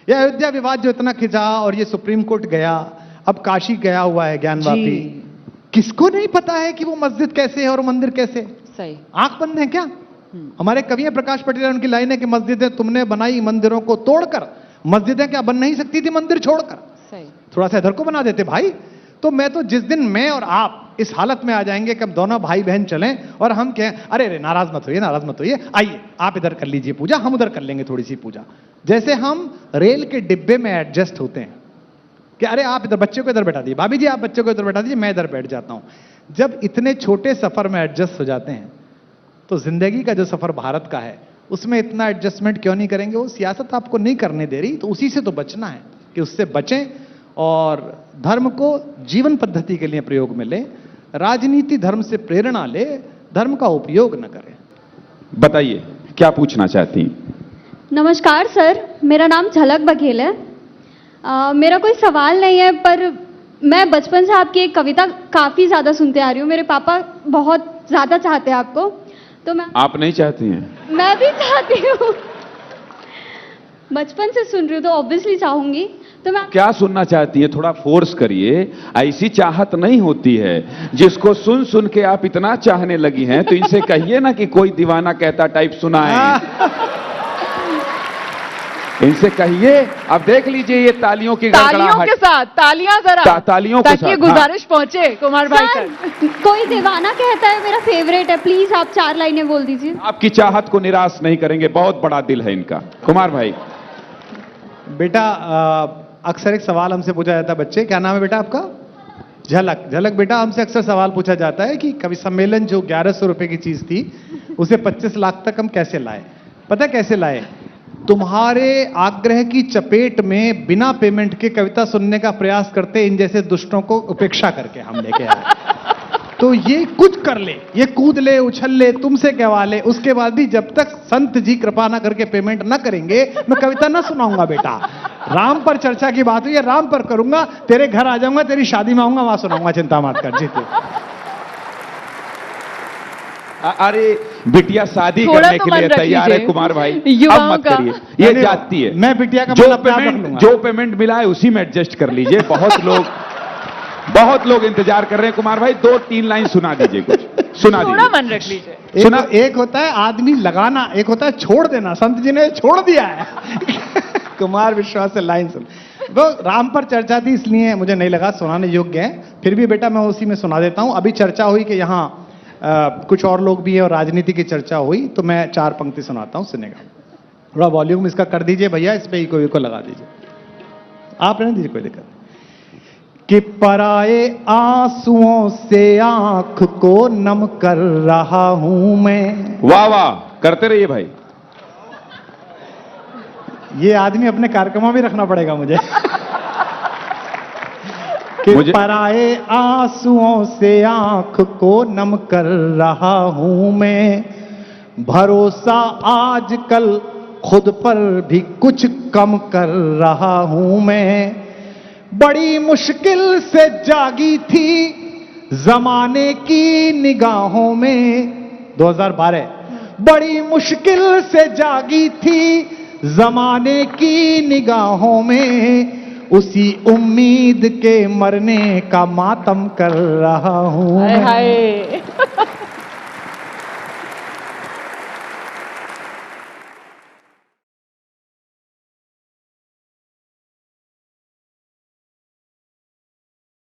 ये अयोध्या विवाद जो इतना खिंचा और ये सुप्रीम कोर्ट गया, अब काशी गया हुआ है ज्ञानवापी, किसको नहीं पता है कि वो मस्जिद कैसे है और मंदिर कैसे है? सही। आंख बंद है क्या? हमारे कवि हैं प्रकाश पटेल, उनकी लाइन है कि मस्जिदें तुमने बनाई मंदिरों को तोड़कर, मस्जिदें क्या बन नहीं सकती थी मंदिर छोड़कर? सही। थोड़ा सा इधर को बना देते भाई। तो मैं तो जिस दिन मैं और आप इस हालत में आ जाएंगे कि हम दोनों भाई बहन चलें और हम कहें अरे अरे नाराज मत होइए, नाराज मत होइए, आइए आप इधर कर लीजिए पूजा, हम उधर कर लेंगे थोड़ी सी पूजा। जैसे हम रेल के डिब्बे में एडजस्ट होते हैं कि अरे आप इधर बच्चे को इधर बैठा दीजिए, भाभी जी आप बच्चे को इधर बैठा दीजिए, मैं इधर बैठ जाता हूं। जब इतने छोटे सफर में एडजस्ट हो जाते हैं तो जिंदगी का जो सफर भारत का है उसमें इतना एडजस्टमेंट क्यों नहीं करेंगे? वो सियासत आपको नहीं करने दे रही, तो उसी से तो बचना है कि उससे बचें और धर्म को जीवन पद्धति के लिए प्रयोग में ले, राजनीति धर्म से प्रेरणा ले, धर्म का उपयोग न करें। बताइए क्या पूछना चाहती हैं? नमस्कार सर, मेरा नाम झलक बघेल है। मेरा कोई सवाल नहीं है, पर मैं बचपन से आपकी एक कविता काफ़ी ज़्यादा सुनते आ रही हूँ। मेरे पापा बहुत ज़्यादा चाहते हैं आपको, तो मैं आप नहीं चाहती हैं? मैं भी चाहती हूँ। बचपन से सुन रही हूँ तो ऑब्वियसली चाहूंगी। तो मैं क्या सुनना चाहती हैं? थोड़ा फोर्स करिए। ऐसी चाहत नहीं होती है। जिसको सुन सुन के आप इतना चाहने लगी हैं तो इनसे कहिए ना कि कोई दीवाना कहता टाइप सुनाए। इनसे कहिए। अब देख लीजिए ये तालियों की तालियों के साथ, तालियां जरा तालियों के ताकि साथ, गुजारिश पहुंचे कुमार भाई सर, तक। कोई दीवाना कहता है मेरा फेवरेट है, प्लीज आप 4 लाइनें बोल दीजिए। आपकी चाहत को निराश नहीं करेंगे, बहुत बड़ा दिल है इनका। कुमार भाई। बेटा अक्सर एक सवाल हमसे पूछा जाता है, बच्चे क्या नाम है बेटा आपका? झलक। झलक बेटा, हमसे अक्सर सवाल पूछा जाता है कि कवि सम्मेलन जो 1100 रुपए की चीज थी उसे 25 लाख तक हम कैसे लाए? पता है कैसे लाए? तुम्हारे आग्रह की चपेट में बिना पेमेंट के कविता सुनने का प्रयास करते इन जैसे दुष्टों को उपेक्षा करके हम लेके आए। तो ये कुछ कर ले, ये कूद ले, उछल ले, तुमसे कहवा ले, उसके बाद भी जब तक संत जी कृपा ना करके पेमेंट ना करेंगे मैं कविता ना सुनाऊंगा बेटा। राम पर चर्चा की बात हुई है, राम पर करूंगा, तेरे घर आ जाऊंगा, तेरी शादी में आऊंगा, वहां सुनाऊंगा, चिंता मत कर। जीते। अरे बिटिया शादी थोड़ा करने तो के मन लिए रख तैयार है लीजिए। कुमार भाई, अब युवाओं मत का। करिए, ये जाती है। मैं बिटिया का जो मतलब प्यार रख पेमेंट लूंगा। जो पेमेंट मिला है उसी में एडजस्ट कर लीजिए। बहुत लोग इंतजार कर रहे हैं। कुमार भाई 2-3 लाइन सुना दीजिए, कुछ सुना थोड़ा दीजिए। मन रख लीजिए। सुना। एक होता है आदमी लगाना, एक होता है छोड़ देना। संत जी ने छोड़ दिया है। कुमार विश्वास से लाइन सुन। वो राम पर चर्चा थी इसलिए मुझे नहीं लगा सुनाने योग्य है, फिर भी बेटा मैं उसी में सुना देता हूं। अभी चर्चा हुई कि यहाँ कुछ और लोग भी है और राजनीति की चर्चा हुई, तो मैं 4 पंक्ति सुनाता हूं, सुनेगा। थोड़ा वॉल्यूम इसका कर दीजिए भैया, इस पे इको इको लगा दीजिए। आप रहने दीजिए, कोई दिक्कत नहीं। कि पराए आंसुओं से आंख को नम कर रहा हूं मैं। वाह वाह, करते रहिए भाई। ये आदमी अपने कार्यक्रम भी रखना पड़ेगा मुझे कि पराए आंसुओं से आंख को नम कर रहा हूं मैं, भरोसा आजकल खुद पर भी कुछ कम कर रहा हूं मैं। बड़ी मुश्किल से जागी थी जमाने की निगाहों में, 2012, बड़ी मुश्किल से जागी थी जमाने की निगाहों में, उसी उम्मीद के मरने का मातम कर रहा हूं। हाय हाय